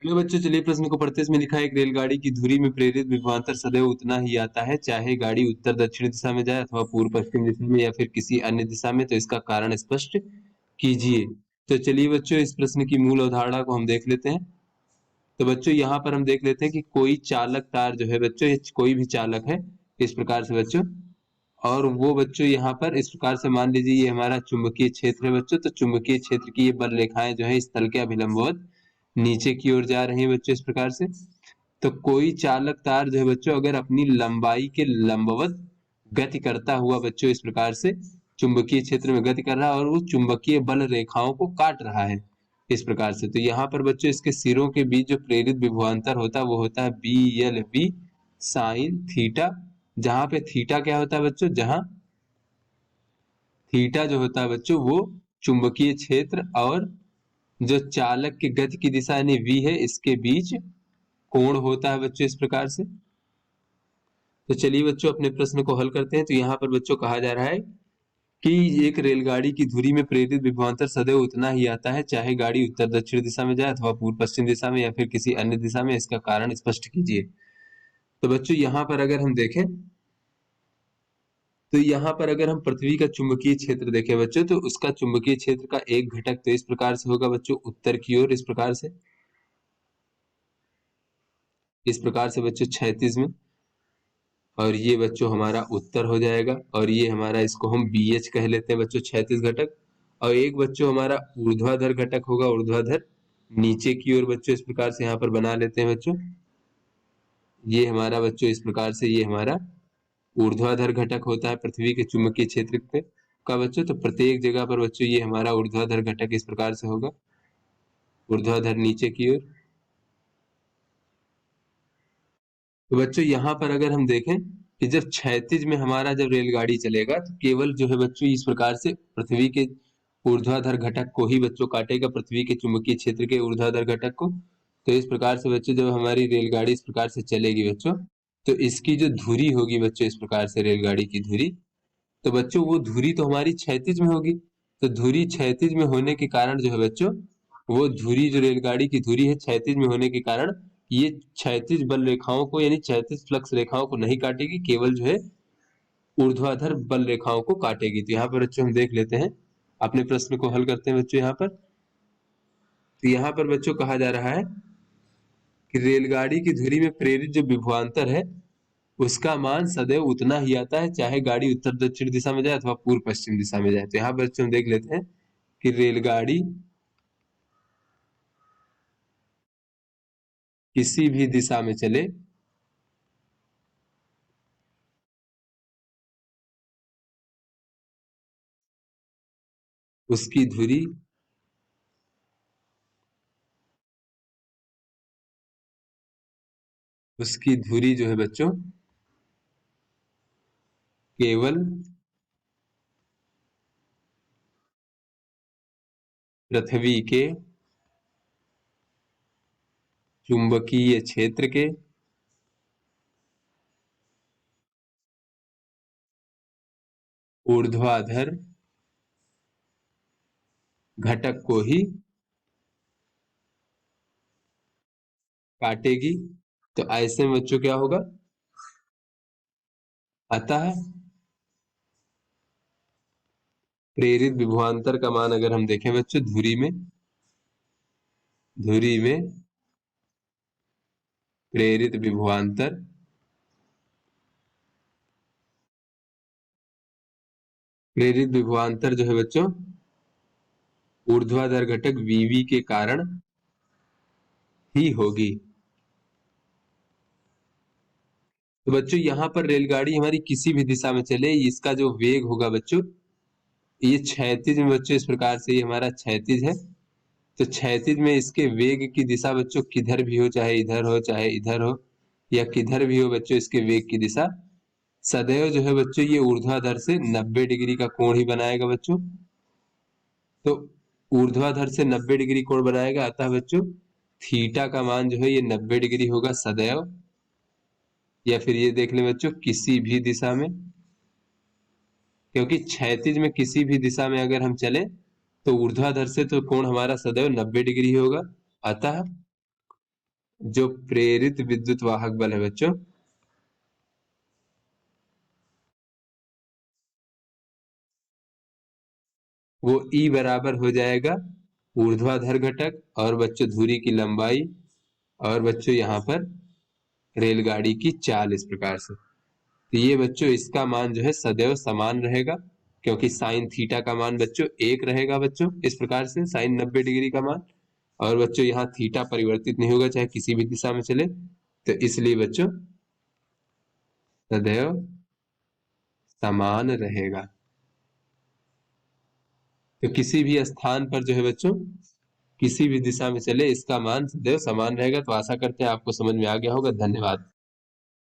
Hello बच्चों, चलिए प्रश्न को पढ़ते हैं। इसमें लिखा है एक रेलगाड़ी की धुरी में प्रेरित विभवांतर सदैव उतना ही आता है, चाहे गाड़ी उत्तर दक्षिण दिशा में जाए अथवा पूर्व पश्चिम दिशा में या फिर किसी अन्य दिशा में। तो इसका कारण स्पष्ट कीजिए। तो चलिए बच्चों, इस प्रश्न की मूल अवधारणा को हम देख लेते हैं। तो बच्चों यहाँ पर हम देख लेते हैं कि कोई चालक तार जो है बच्चों, ये कोई भी चालक है इस प्रकार से बच्चों, और वो बच्चों यहाँ पर इस प्रकार से मान लीजिए ये हमारा चुंबकीय क्षेत्र है बच्चों। तो चुंबकीय क्षेत्र की ये बल रेखाएं जो है इस तल के अभिलंबवत नीचे की ओर जा रही है बच्चों इस प्रकार से। तो कोई चालक तार जो है बच्चों अगर अपनी लंबाई के लंबवत गति करता हुआ बच्चों इस प्रकार से चुंबकीय क्षेत्र में गति कर रहा है और वो चुंबकीय बल रेखाओं को काट रहा है इस प्रकार से। तो यहाँ पर बच्चों इसके सिरों के बीच जो प्रेरित विभवांतर होता है वो होता है B L B sine theta. जहां पे थीटा क्या होता है बच्चों, जहां थीटा जो होता है बच्चों वो चुंबकीय क्षेत्र और जो चालक की गति की दिशा यानी वी है इसके बीच कोण होता है बच्चों इस प्रकार से। तो चलिए बच्चों अपने प्रश्न को हल करते हैं। तो यहाँ पर बच्चों कहा जा रहा है कि एक रेलगाड़ी की धुरी में प्रेरित विभवांतर सदैव उतना ही आता है, चाहे गाड़ी उत्तर दक्षिण दिशा में जाए अथवा पूर्व पश्चिम दिशा में या फिर किसी अन्य दिशा में। इसका कारण स्पष्ट कीजिए। तो बच्चों यहाँ पर अगर हम देखें, तो यहाँ पर अगर हम पृथ्वी का चुंबकीय क्षेत्र देखें बच्चों, तो उसका चुंबकीय क्षेत्र का एक घटक तो इस प्रकार से होगा बच्चों उत्तर की ओर, इस प्रकार से बच्चों क्षैतिज में। और ये बच्चों हमारा उत्तर हो जाएगा और ये हमारा, इसको हम बी एच कह लेते हैं बच्चों, क्षैतिज घटक। और एक बच्चों हमारा ऊर्ध्वाधर घटक होगा, ऊर्ध्वाधर नीचे की ओर बच्चों इस प्रकार से यहाँ पर बना लेते हैं बच्चों। ये हमारा बच्चों इस प्रकार से ये हमारा ऊर्ध्वाधर घटक होता है पृथ्वी के चुंबकीय क्षेत्र पे का बच्चों। तो प्रत्येक जगह पर बच्चों ये हमारा ऊर्ध्वाधर घटक इस प्रकार से होगा, ऊर्ध्वाधर नीचे की ओर। तो बच्चों यहाँ पर अगर हम देखें कि जब क्षैतिज में हमारा जब रेलगाड़ी चलेगा तो केवल जो है बच्चों इस प्रकार से पृथ्वी के ऊर्ध्वाधर घटक को ही बच्चों काटेगा, पृथ्वी के चुंबकीय क्षेत्र के ऊर्ध्वाधर घटक को। तो इस प्रकार से बच्चों जब हमारी रेलगाड़ी इस प्रकार से चलेगी बच्चों, तो इसकी जो धुरी होगी बच्चों इस प्रकार से रेलगाड़ी की धुरी, तो बच्चों वो धुरी तो हमारी क्षैतिज में होगी। तो धुरी क्षैतिज में होने के कारण जो है बच्चों, वो धुरी जो रेलगाड़ी की धुरी है क्षैतिज में होने के कारण ये क्षैतिज बल रेखाओं को यानी क्षैतिज फ्लक्स रेखाओं को नहीं काटेगी, केवल जो है ऊर्ध्वाधर बल रेखाओं को काटेगी। तो यहाँ पर बच्चों हम देख लेते हैं, अपने प्रश्न को हल करते हैं बच्चों यहाँ पर। तो यहाँ पर बच्चों कहा जा रहा है कि रेलगाड़ी की धुरी में प्रेरित जो विभवांतर है उसका मान सदैव उतना ही आता है, चाहे गाड़ी उत्तर दक्षिण दिशा में जाए अथवा पूर्व पश्चिम दिशा में जाए। तो यहाँ पर बच्चों हम देख लेते हैं कि रेलगाड़ी किसी भी दिशा में चले, उसकी धुरी उसकी धुरी जो है बच्चों केवल पृथ्वी के चुंबकीय क्षेत्र के ऊर्ध्वाधर घटक को ही काटेगी। तो ऐसे में बच्चों क्या होगा, अतः प्रेरित विभवांतर का मान अगर हम देखें बच्चों, धुरी में प्रेरित विभवांतर जो है बच्चों ऊर्ध्वाधर घटक वीवी के कारण ही होगी। तो बच्चों यहाँ पर रेलगाड़ी हमारी किसी भी दिशा में चले, इसका जो वेग होगा बच्चों, ये क्षैतिज में बच्चों इस प्रकार से ये हमारा क्षैतिज है। तो क्षैतिज में इसके वेग की दिशा बच्चों किधर भी हो, चाहे इधर हो चाहे इधर हो या किधर भी हो बच्चों, इसके वेग की दिशा सदैव जो है बच्चों ये ऊर्ध्वाधर से 90 डिग्री का कोण ही बनाएगा बच्चों। तो ऊर्ध्वाधर से 90 डिग्री कोण बनाएगा, अतः बच्चों थीटा का मान जो है ये 90 डिग्री होगा सदैव। या फिर ये देख लें बच्चों किसी भी दिशा में, क्योंकि क्षैतिज में किसी भी दिशा में अगर हम चले तो ऊर्ध्वाधर से तो कोण हमारा सदैव 90 डिग्री होगा। अतः जो प्रेरित विद्युत वाहक बल है बच्चों, वो E बराबर हो जाएगा ऊर्ध्वाधर घटक और बच्चों धुरी की लंबाई और बच्चों यहाँ पर रेलगाड़ी की चाल, इस प्रकार से। तो ये बच्चों इसका मान जो है सदैव समान रहेगा, क्योंकि साइन थीटा का मान बच्चों 1 रहेगा बच्चों, इस प्रकार से साइन 90 डिग्री का मान। और बच्चों यहाँ थीटा परिवर्तित नहीं होगा चाहे किसी भी दिशा में चले, तो इसलिए बच्चों सदैव समान रहेगा। तो किसी भी स्थान पर जो है बच्चों किसी भी दिशा में चले इसका मान सदैव समान रहेगा। तो आशा करते हैं आपको समझ में आ गया होगा। धन्यवाद।